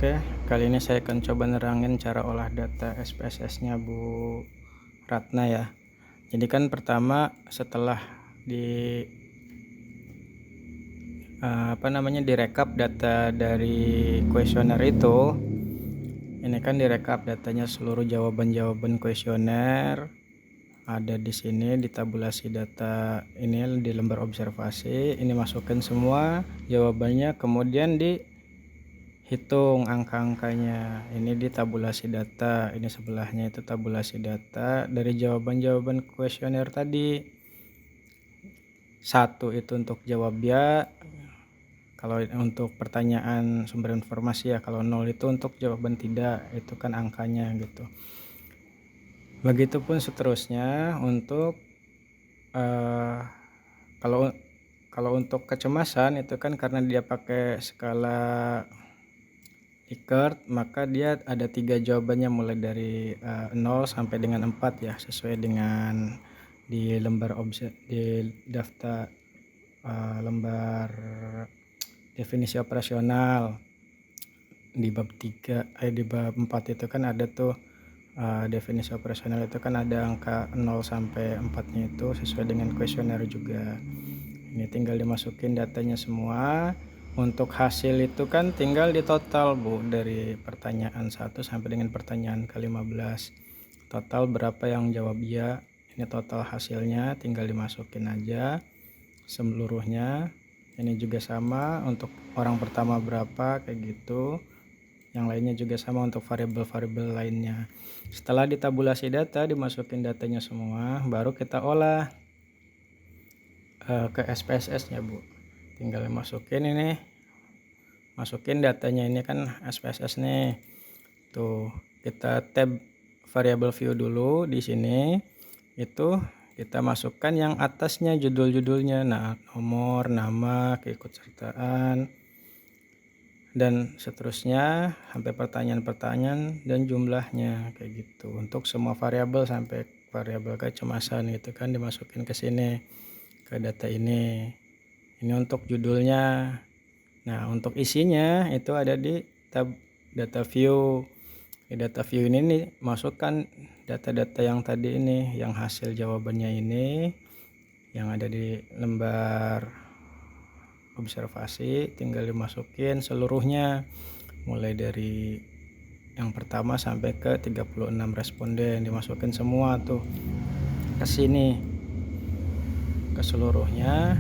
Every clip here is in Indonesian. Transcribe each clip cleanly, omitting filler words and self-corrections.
Oke, kali ini saya akan coba nerangin cara olah data SPSS-nya Bu Ratna ya. Jadi kan pertama setelah di direkap data dari kuesioner itu, ini kan direkap datanya seluruh jawaban-jawaban kuesioner ada di sini di tabulasi data ini di lembar observasi. Ini masukin semua jawabannya, kemudian hitung angka-angkanya. Ini di tabulasi data, ini sebelahnya itu tabulasi data dari jawaban-jawaban kuesioner tadi. 1 itu untuk jawab ya, kalau untuk pertanyaan sumber informasi ya. Kalau 0 itu untuk jawaban tidak, itu kan angkanya gitu. Begitupun seterusnya untuk kalau untuk kecemasan itu kan karena dia pakai skala Likert, maka dia ada 3 jawabannya mulai dari 0 sampai dengan 4 ya, sesuai dengan di lembar di daftar lembar definisi operasional di bab 4 itu kan ada tuh definisi operasional itu kan ada angka 0 sampai 4-nya itu sesuai dengan kuesioner juga. Ini tinggal dimasukin datanya semua. Untuk hasil itu kan tinggal ditotal Bu, dari pertanyaan 1 sampai dengan pertanyaan ke-15. Total berapa yang jawab iya, ini total hasilnya tinggal dimasukin aja seluruhnya. Ini juga sama untuk orang pertama berapa kayak gitu. Yang lainnya juga sama untuk variabel-variabel lainnya. Setelah ditabulasi data, dimasukin datanya semua, baru kita olah ke SPSS-nya Bu. Tinggal masukin datanya, ini kan SPSS nih. Tuh, kita tab variable view dulu di sini. Itu kita masukkan yang atasnya judul-judulnya. Nah, nomor, nama, keikutsertaan dan seterusnya sampai pertanyaan-pertanyaan dan jumlahnya kayak gitu. Untuk semua variabel sampai variabel kecemasan gitu kan dimasukin ke sini, ke data ini. Ini untuk judulnya. Nah, untuk isinya itu ada di tab data view. Di data view ini nih masukkan data-data yang tadi ini, yang hasil jawabannya ini yang ada di lembar observasi, tinggal dimasukin seluruhnya mulai dari yang pertama sampai ke 36 responden, dimasukin semua tuh ke sini, ke seluruhnya.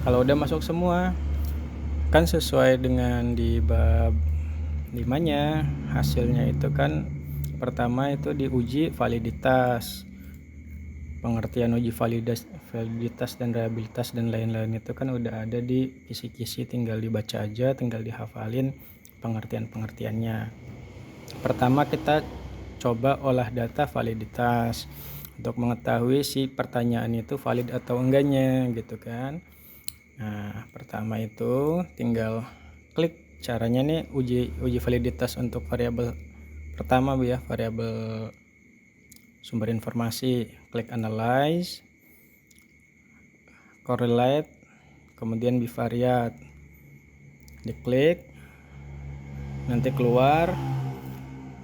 Kalau udah masuk semua kan sesuai dengan di bab 5-nya, hasilnya itu kan pertama itu diuji validitas, pengertian uji validitas dan reliabilitas dan lain-lain itu kan udah ada di kisi-kisi, tinggal dibaca aja, tinggal dihafalin pengertian-pengertiannya. Pertama kita coba olah data validitas untuk mengetahui si pertanyaan itu valid atau enggaknya gitu kan. Nah, pertama itu tinggal klik caranya nih, uji validitas untuk variabel pertama Bu ya, variabel sumber informasi. Klik analyze, correlate, kemudian bivariate. Diklik, nanti keluar,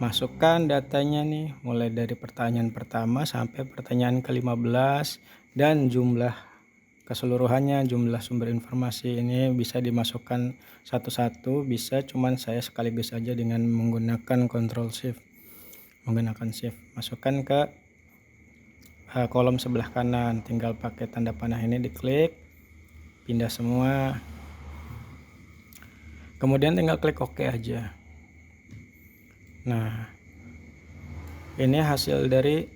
masukkan datanya nih mulai dari pertanyaan pertama sampai pertanyaan ke-15 dan jumlah keseluruhannya, jumlah sumber informasi. Ini bisa dimasukkan satu-satu, bisa, cuman saya sekaligus aja dengan menggunakan Ctrl Shift, masukkan ke kolom sebelah kanan. Tinggal pakai tanda panah ini diklik, pindah semua, kemudian tinggal klik OK aja. Nah, ini hasil dari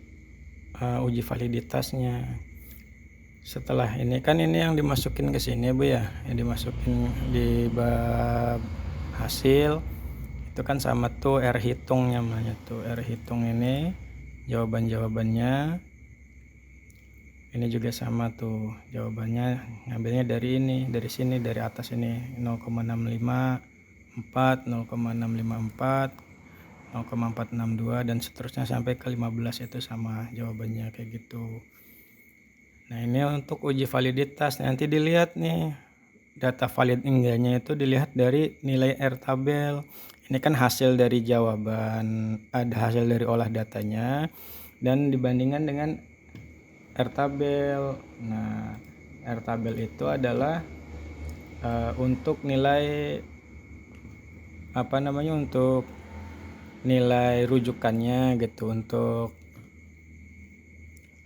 uji validitasnya. Setelah ini kan ini yang dimasukin ke sini Bu ya, yang dimasukin di bab hasil itu kan sama tuh R hitung namanya tuh. R hitung ini jawabannya ini juga sama tuh jawabannya, ngambilnya dari ini, dari sini, dari atas ini 0,654, 0,654, 0,462 dan seterusnya sampai ke 15 itu sama jawabannya kayak gitu. Nah, ini untuk uji validitas, nanti dilihat nih data valid enggaknya itu dilihat dari nilai R tabel. Ini kan hasil dari jawaban, ada hasil dari olah datanya dan dibandingkan dengan R-tabel. Nah, R-tabel itu adalah untuk nilai untuk nilai rujukannya gitu. Untuk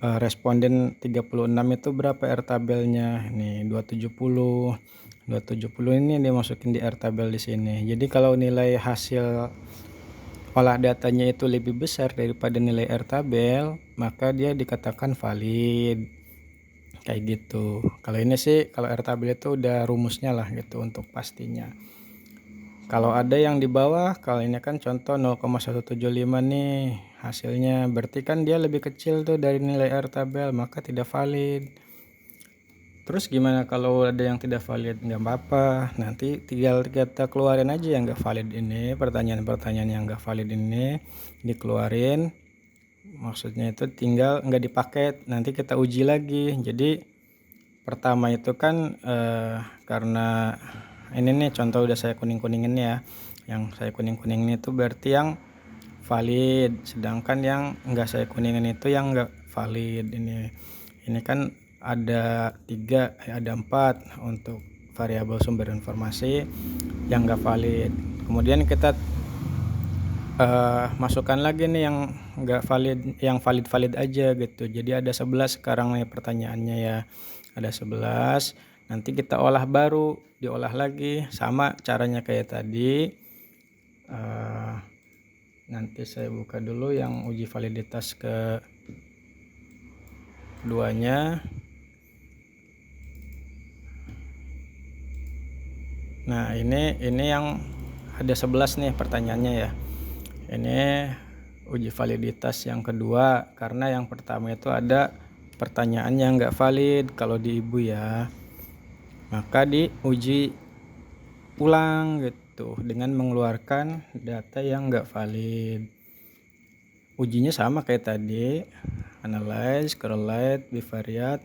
responden 36 itu berapa R-tabelnya? Nih 270 ini dimasukin di R-tabel di sini. Jadi kalau nilai hasil olah datanya itu lebih besar daripada nilai R-tabel, maka dia dikatakan valid. Kayak gitu. Kalau ini sih, kalau R-tabel itu udah rumusnya lah gitu untuk pastinya. Kalau ada yang di bawah, kalau ini kan contoh 0,175 nih hasilnya, berarti kan dia lebih kecil tuh dari nilai R-tabel, maka tidak valid. Terus gimana kalau ada yang tidak valid? Nggak apa-apa, nanti tinggal kita keluarin aja yang nggak valid ini, pertanyaan-pertanyaan yang nggak valid ini dikeluarin. Maksudnya itu tinggal nggak dipakai, nanti kita uji lagi. Jadi pertama itu kan karena ini nih contoh udah saya kuning-kuningin ya, yang saya kuning-kuningin itu berarti yang valid, sedangkan yang enggak saya kuningin itu yang enggak valid. Ini kan ada 4 untuk variabel sumber informasi yang enggak valid. Kemudian kita masukkan lagi nih yang enggak valid, yang valid aja gitu. Jadi ada 11 sekarang nih pertanyaannya ya, ada 11. Nanti kita olah baru, diolah lagi sama caranya kayak tadi. Nanti saya buka dulu yang uji validitas keduanya. Nah ini yang ada 11 nih pertanyaannya ya. Ini uji validitas yang kedua, karena yang pertama itu ada pertanyaan yang enggak valid kalau di ibu ya, maka diuji ulang gitu dengan mengeluarkan data yang enggak valid. Ujinya sama kayak tadi, analyze, correlate, bivariate,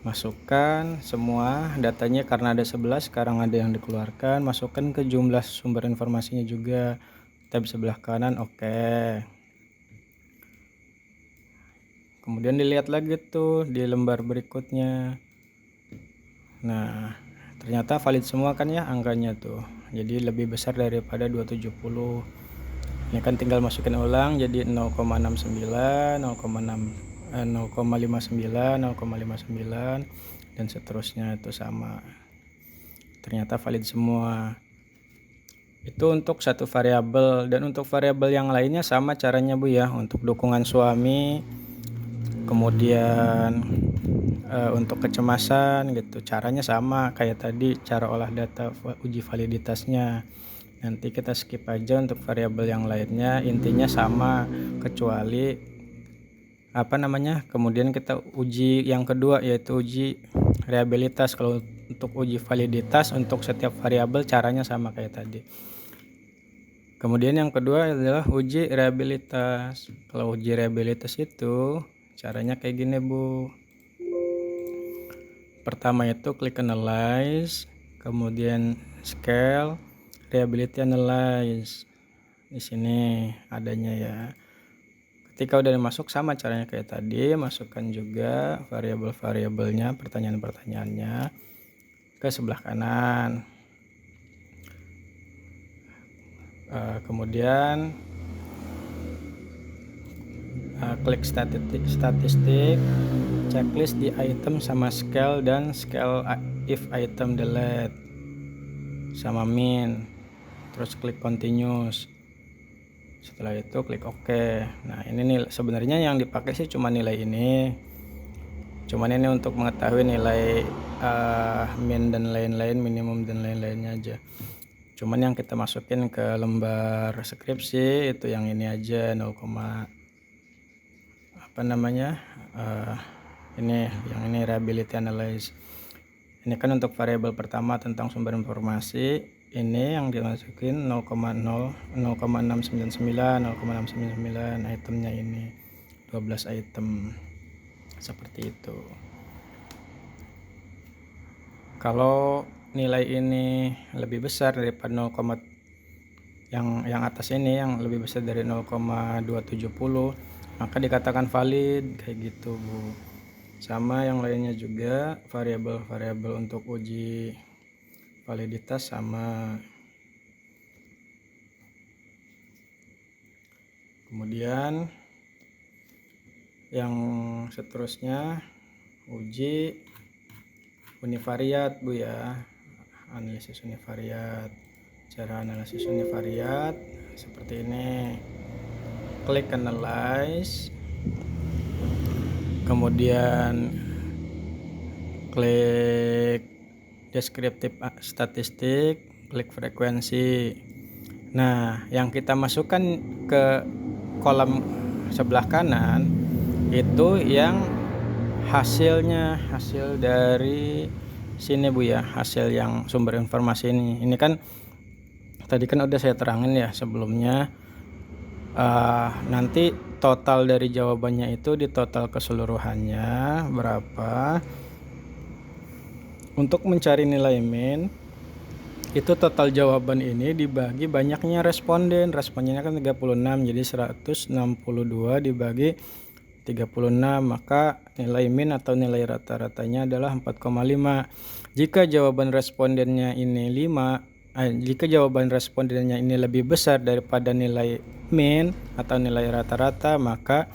masukkan semua datanya karena ada 11, sekarang ada yang dikeluarkan, masukkan ke jumlah sumber informasinya juga, tab sebelah kanan, oke. Kemudian dilihat lagi tuh di lembar berikutnya. Nah, ternyata valid semua kan ya angkanya tuh. Jadi lebih besar daripada 270. Ini kan tinggal masukin ulang jadi 0,69, 0,59, 0,59 dan seterusnya itu sama. Ternyata valid semua. Itu untuk satu variabel, dan untuk variabel yang lainnya sama caranya Bu ya. Untuk dukungan suami, kemudian untuk kecemasan gitu, caranya sama kayak tadi cara olah data uji validitasnya. Nanti kita skip aja untuk variabel yang lainnya, intinya sama kecuali kemudian kita uji yang kedua yaitu uji reliabilitas. Kalau untuk uji validitas untuk setiap variabel caranya sama kayak tadi. Kemudian yang kedua adalah uji reliabilitas. Kalau uji reliabilitas itu caranya kayak gini Bu. Pertama itu klik analyze, kemudian scale, reliability analyze. Di sini adanya ya. Ketika udah masuk sama caranya kayak tadi, masukkan juga variabel-variabelnya, pertanyaan-pertanyaannya ke sebelah kanan. Kemudian klik statistik, checklist di item sama scale, dan scale if item delete sama min, terus klik continuous. Setelah itu klik OK. Nah ini nih sebenarnya yang dipakai sih cuma nilai ini, cuman ini untuk mengetahui nilai min dan lain-lain, minimum dan lain-lainnya aja. Cuman yang kita masukin ke lembar skripsi itu yang ini aja, 0, ini yang ini reliability analyze. Ini kan untuk variabel pertama tentang sumber informasi, ini yang dimasukin 0,699, itemnya ini 12 item seperti itu. Kalau nilai ini lebih besar daripada yang atas ini yang lebih besar dari 0,270, maka dikatakan valid kayak gitu Bu. Sama yang lainnya juga, variabel-variabel untuk uji validitas sama. Kemudian yang seterusnya uji univariat Bu ya, analisis univariat. Cara analisis univariat seperti ini, klik analyze, kemudian klik deskriptif statistik, klik frekuensi. Nah, yang kita masukkan ke kolom sebelah kanan itu yang hasil dari sini Bu ya, hasil yang sumber informasi ini. Ini kan tadi kan udah saya terangin ya sebelumnya, nanti total dari jawabannya itu di total keseluruhannya berapa. Untuk mencari nilai min itu total jawaban ini dibagi banyaknya respondennya kan 36, jadi 162 dibagi 36, maka nilai min atau nilai rata-ratanya adalah 4,5. Jika jawaban respondennya ini jika jawaban respondennya ini lebih besar daripada nilai min atau nilai rata-rata, maka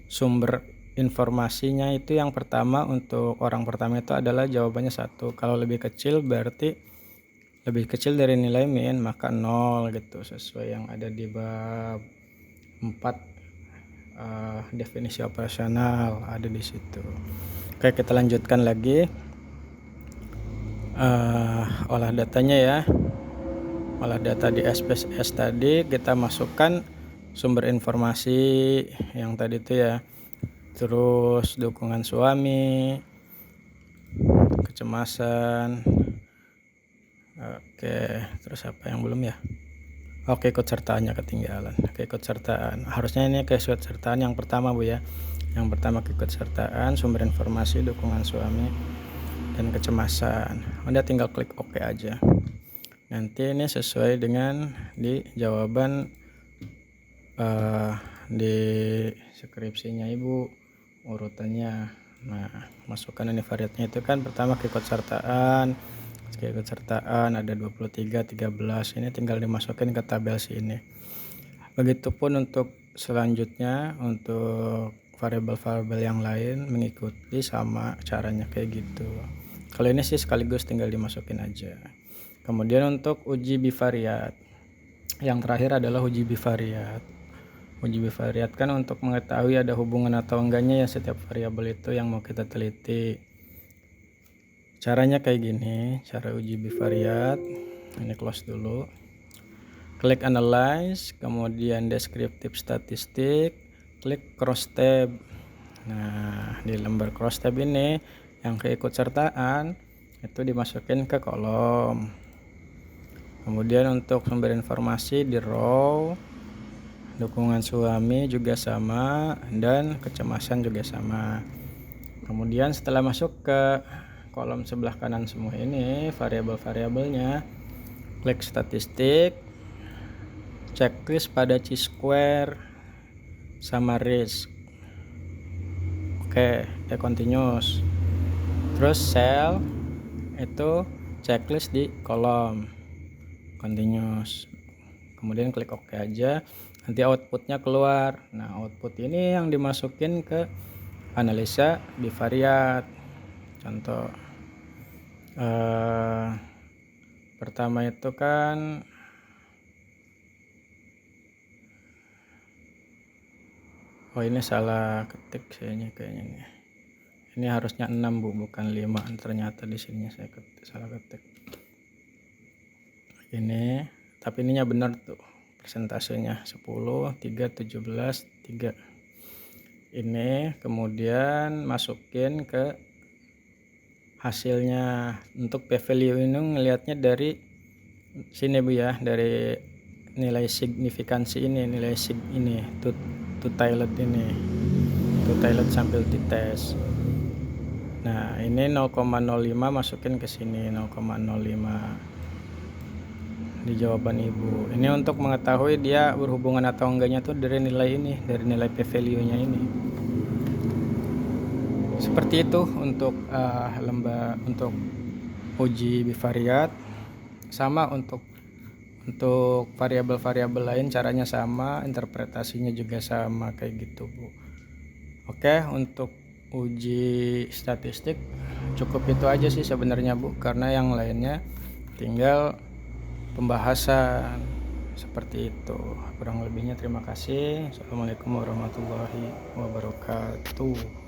sumber informasinya itu yang pertama untuk orang pertama itu adalah jawabannya 1. Kalau lebih kecil berarti lebih kecil dari nilai min, maka 0 gitu, sesuai yang ada di bab 4 definisi operasional ada di situ. Oke, kita lanjutkan lagi olah datanya ya. Olah data di SPSS tadi kita masukkan sumber informasi yang tadi itu ya, terus dukungan suami, kecemasan, oke, terus apa yang belum ya, oke, ikut sertaannya ketinggalan. Oke, ikut sertaan harusnya ini keikut sertaan yang pertama Bu ya, yang pertama keikut sertaan, sumber informasi, dukungan suami, dan kecemasan. Anda tinggal klik OK aja. Nanti ini sesuai dengan di jawaban di skripsinya Ibu urutannya. Nah, masukkan univariatnya itu kan pertama keikutsertaan ada 23, 13, ini tinggal dimasukin ke tabel sini. Begitupun untuk selanjutnya, untuk variabel-variabel yang lain mengikuti sama caranya kayak gitu. Kalau ini sih sekaligus tinggal dimasukin aja. Kemudian untuk uji bivariat, yang terakhir adalah uji bivariat. Uji bivariat kan untuk mengetahui ada hubungan atau enggaknya ya setiap variabel itu yang mau kita teliti. Caranya kayak gini, cara uji bivariat. Ini close dulu. Klik analyze, kemudian deskriptif statistik, klik cross tab. Nah, di lembar cross tab ini yang keikutsertaan itu dimasukin ke kolom. Kemudian untuk sumber informasi di row, dukungan suami juga sama, dan kecemasan juga sama. Kemudian setelah masuk ke kolom sebelah kanan semua ini variabel-variabelnya, klik statistik, checklist pada chi-square sama risk. Oke, continuous. Terus cell itu checklist di kolom continuous. Kemudian klik OK aja, nanti outputnya keluar. Nah, output ini yang dimasukin ke analisa bivariat. Contoh pertama itu kan ini salah ketik kayaknya nih. Ini harusnya 6 Bu, bukan 5. Ternyata di sini saya salah ketik. Ini, tapi ininya benar tuh persentasenya 10, 3, 17, 3. Ini kemudian masukin ke hasilnya. Untuk p-value ini ngelihatnya dari sini Bu ya, dari nilai signifikansi ini, nilai sig ini, two-tiled ini, two-tiled sample t-test. Nah, ini 0,05 masukin ke sini 0,05. di jawaban ibu. Ini untuk mengetahui dia berhubungan atau enggaknya tuh dari nilai ini, dari nilai p-value-nya ini. Seperti itu untuk untuk uji bivariat. Sama untuk variabel-variabel lain caranya sama, interpretasinya juga sama kayak gitu, Bu. Oke, untuk uji statistik cukup itu aja sih sebenarnya, Bu, karena yang lainnya tinggal pembahasan seperti itu. Kurang lebihnya terima kasih. Assalamualaikum warahmatullahi wabarakatuh.